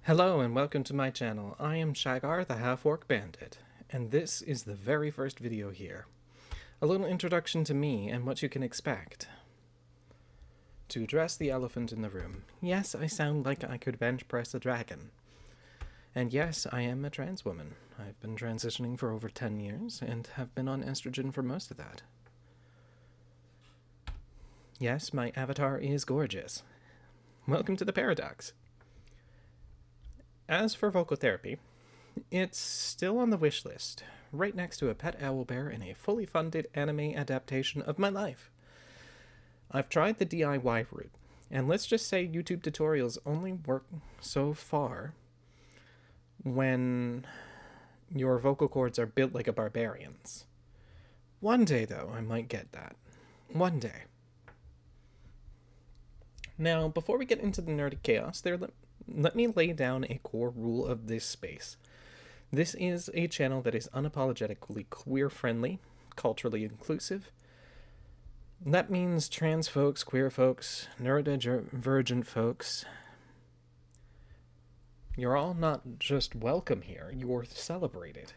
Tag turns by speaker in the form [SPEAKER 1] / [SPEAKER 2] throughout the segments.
[SPEAKER 1] Hello and welcome to my channel. I am Shagar, the Half-Orc Bandit, and this is the very first video here. A little introduction to me and what you can expect. To address the elephant in the room, yes, I sound like I could bench press a dragon. And yes, I am a trans woman. I've been transitioning for over 10 years and have been on estrogen for most of that. Yes, my avatar is gorgeous. Welcome to the paradox. As for vocal therapy, it's still on the wish list, right next to a pet owlbear in a fully funded anime adaptation of my life. I've tried the DIY route, and let's just say YouTube tutorials only work so far when your vocal cords are built like a barbarian's. One day, though, I might get that. One day. Now, before we get into the nerdy chaos, let me lay down a core rule of this space. This is a channel that is unapologetically queer-friendly, culturally inclusive. That means trans folks, queer folks, neurodivergent folks. You're all not just welcome here, you're celebrated.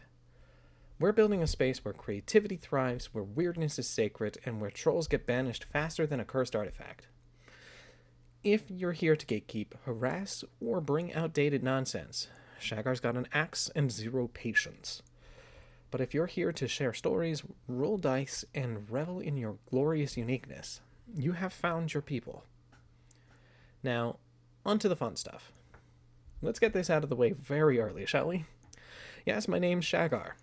[SPEAKER 1] We're building a space where creativity thrives, where weirdness is sacred, and where trolls get banished faster than a cursed artifact. If you're here to gatekeep, harass, or bring outdated nonsense, Shagar's got an axe and zero patience. But if you're here to share stories, roll dice, and revel in your glorious uniqueness, you have found your people. Now, on to the fun stuff. Let's get this out of the way very early, shall we? Yes, my name's Shagar.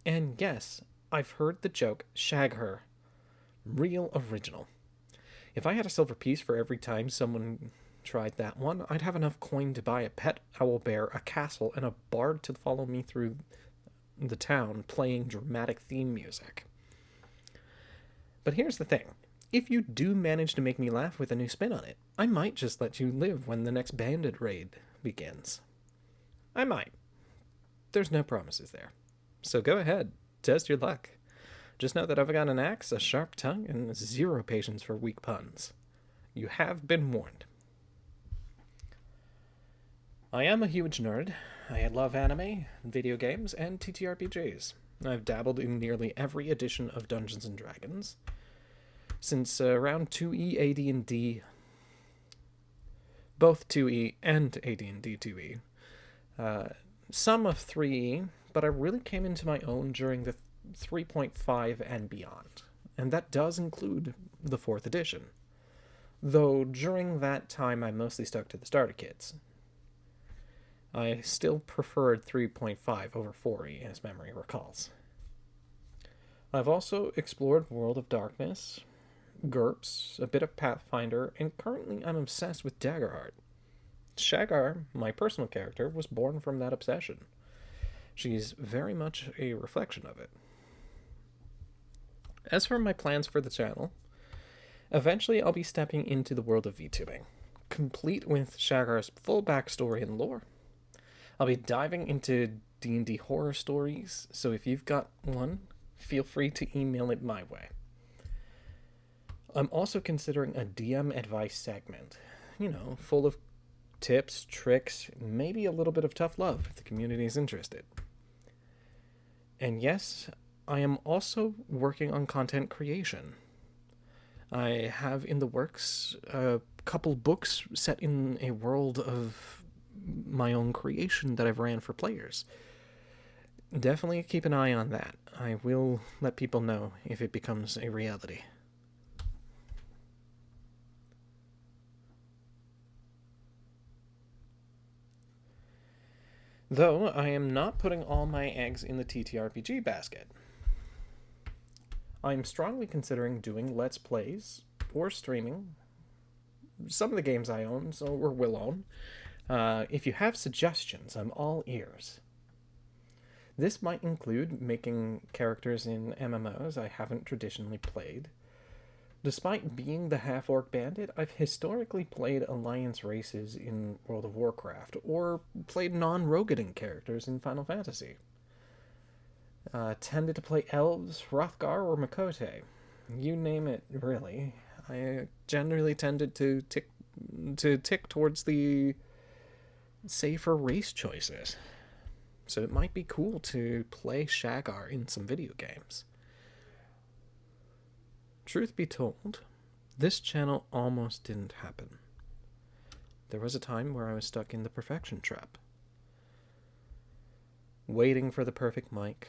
[SPEAKER 1] And yes, I've heard the joke, shag her. Real original. If I had a silver piece for every time someone tried that one, I'd have enough coin to buy a pet owlbear, a castle, and a bard to follow me through the town playing dramatic theme music. But here's the thing. If you do manage to make me laugh with a new spin on it, I might just let you live when the next bandit raid begins. I might. There's no promises there. So go ahead, test your luck. Just know that I've got an axe, a sharp tongue, and zero patience for weak puns. You have been warned. I am a huge nerd. I love anime, video games, and TTRPGs. I've dabbled in nearly every edition of Dungeons & Dragons. Since around 2E AD&D, both 2E and AD&D 2E. Some of 3E, but I really came into my own during the 3.5 and beyond, and that does include the 4th edition, though during that time I mostly stuck to the starter kits. I still preferred 3.5 over 4e, as memory recalls. I've also explored World of Darkness, GURPS, a bit of Pathfinder, and currently I'm obsessed with Daggerheart. Shagar, my personal character, was born from that obsession. She's very much a reflection of it. As for my plans for the channel, eventually I'll be stepping into the world of VTubing, complete with Shagar's full backstory and lore. I'll be diving into D&D horror stories, so if you've got one, feel free to email it my way. I'm also considering a DM advice segment, full of tips, tricks, maybe a little bit of tough love if the community is interested. And yes, I am also working on content creation. I have in the works a couple books set in a world of my own creation that I've ran for players. Definitely keep an eye on that. I will let people know if it becomes a reality. Though I am not putting all my eggs in the TTRPG basket. I'm strongly considering doing Let's Plays or streaming some of the games I own, or will own. If you have suggestions, I'm all ears. This might include making characters in MMOs I haven't traditionally played. Despite being the Half-Orc Bandit, I've historically played Alliance races in World of Warcraft, or played non-Rogadin characters in Final Fantasy. Tended to play Elves, Hrothgar, or Makote. You name it, really. I generally tended to tick towards the say for race choices. So it might be cool to play Shagar in some video games. Truth be told, this channel almost didn't happen. There was a time where I was stuck in the perfection trap. Waiting for the perfect mic,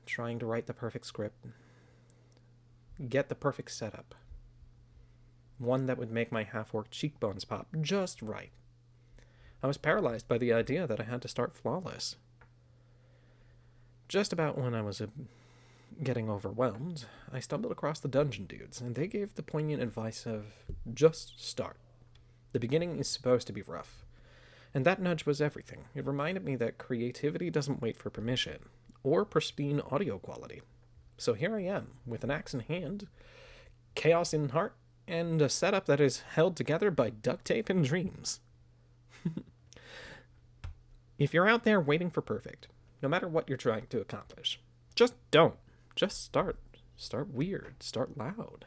[SPEAKER 1] trying to write the perfect script, get the perfect setup. One that would make my half-orc cheekbones pop just right. I was paralyzed by the idea that I had to start flawless. Just about when I was getting overwhelmed, I stumbled across the Dungeon Dudes, and they gave the poignant advice of just start. The beginning is supposed to be rough. And that nudge was everything. It reminded me that creativity doesn't wait for permission, or pristine audio quality. So here I am, with an axe in hand, chaos in heart, and a setup that is held together by duct tape and dreams. If you're out there waiting for perfect, no matter what you're trying to accomplish, just don't. Just start. Start weird. Start loud.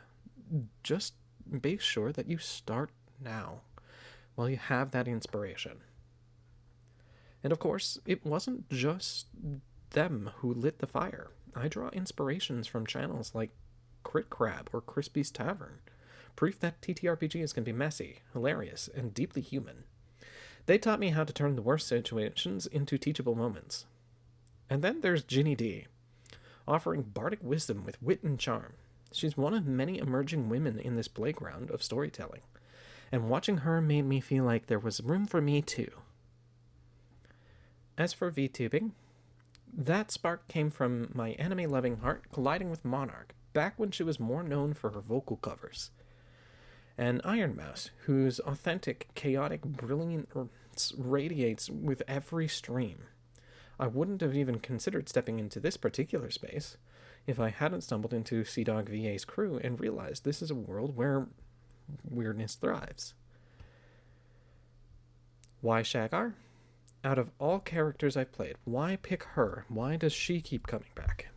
[SPEAKER 1] Just make sure that you start now, while you have that inspiration. And of course, it wasn't just them who lit the fire. I draw inspirations from channels like Crit Crab or Crispy's Tavern, proof that TTRPGs can be messy, hilarious, and deeply human. They taught me how to turn the worst situations into teachable moments. And then there's Ginny D, offering bardic wisdom with wit and charm. She's one of many emerging women in this playground of storytelling, and watching her made me feel like there was room for me too. As for VTubing, that spark came from my anime-loving heart colliding with Monarch, back when she was more known for her vocal covers. And Iron Mouse, whose authentic, chaotic brilliance radiates with every stream. I wouldn't have even considered stepping into this particular space if I hadn't stumbled into CDawg VA's crew and realized this is a world where weirdness thrives. Why Shagar? Out of all characters I've played, why pick her? Why does she keep coming back?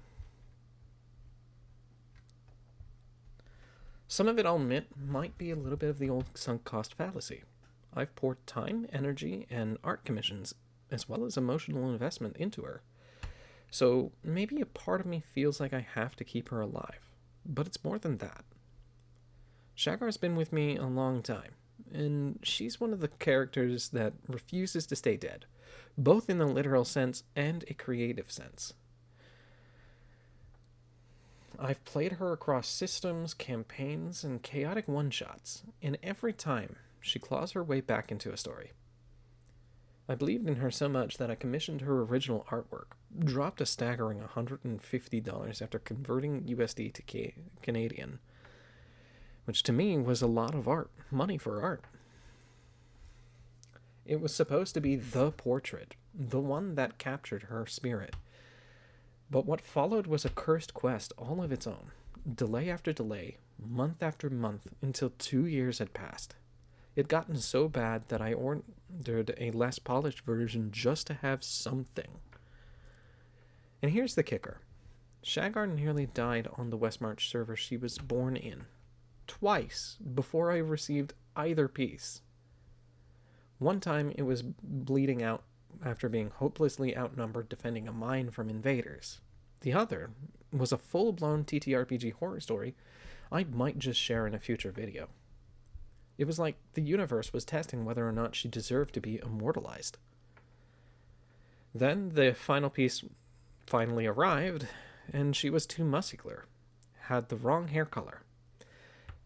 [SPEAKER 1] Some of it, I'll admit, might be a little bit of the old sunk cost fallacy. I've poured time, energy, and art commissions, as well as emotional investment into her. So maybe a part of me feels like I have to keep her alive. But it's more than that. Shagar's been with me a long time, and she's one of the characters that refuses to stay dead, both in the literal sense and a creative sense. I've played her across systems, campaigns, and chaotic one-shots, and every time she claws her way back into a story. I believed in her so much that I commissioned her original artwork, dropped a staggering $150 after converting USD to Canadian, which to me was a lot of money for art. It was supposed to be the portrait, the one that captured her spirit. But what followed was a cursed quest all of its own, delay after delay, month after month, until 2 years had passed. It gotten so bad that I ordered a less polished version just to have something. And here's the kicker. Shagar nearly died on the Westmarch server she was born in, twice before I received either piece. One time it was bleeding out after being hopelessly outnumbered defending a mine from invaders. The other was a full-blown TTRPG horror story I might just share in a future video. It was like the universe was testing whether or not she deserved to be immortalized. Then the final piece finally arrived, and she was too muscular, had the wrong hair color,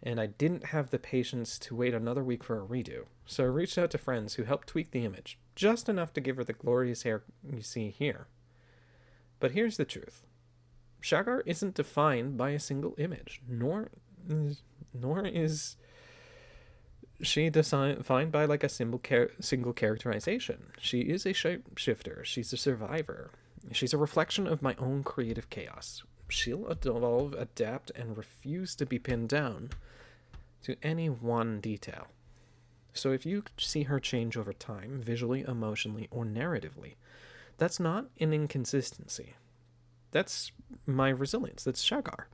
[SPEAKER 1] and I didn't have the patience to wait another week for a redo, so I reached out to friends who helped tweak the image, just enough to give her the glorious hair you see here. But here's the truth. Shagar isn't defined by a single image, nor is she defined by like a single characterization. She is a shapeshifter. She's a survivor. She's a reflection of my own creative chaos. She'll evolve, adapt, and refuse to be pinned down to any one detail. So if you see her change over time, visually, emotionally, or narratively, that's not an inconsistency. That's my resilience. That's Shagar.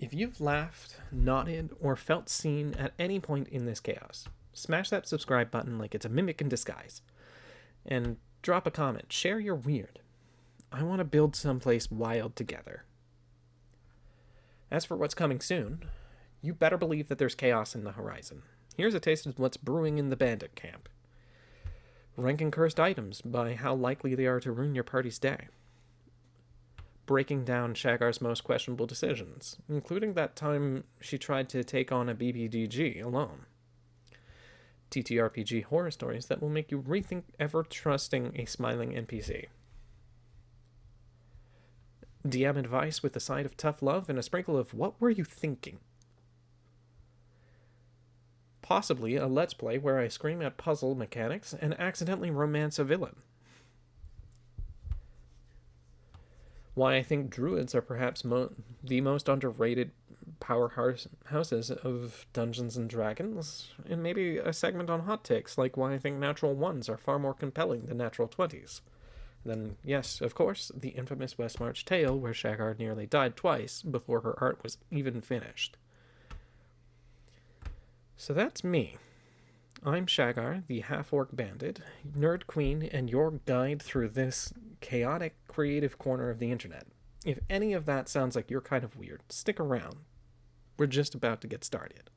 [SPEAKER 1] If you've laughed, nodded, or felt seen at any point in this chaos, smash that subscribe button like it's a mimic in disguise. And drop a comment. Share your weird. I want to build someplace wild together. As for what's coming soon, you better believe that there's chaos in the horizon. Here's a taste of what's brewing in the bandit camp. Ranking cursed items by how likely they are to ruin your party's day. Breaking down Shagar's most questionable decisions, including that time she tried to take on a BBDG alone. TTRPG horror stories that will make you rethink ever trusting a smiling NPC. DM advice with a side of tough love and a sprinkle of what were you thinking? Possibly a let's play where I scream at puzzle mechanics and accidentally romance a villain. Why I think druids are perhaps the most underrated powerhouses of Dungeons and Dragons, and maybe a segment on hot takes like why I think natural ones are far more compelling than natural 20s. Then, yes, of course, the infamous Westmarch tale where Shagar nearly died twice before her art was even finished. So that's me. I'm Shagar, the half-orc bandit, nerd queen, and your guide through this chaotic, creative corner of the internet. If any of that sounds like you're kind of weird, stick around. We're just about to get started.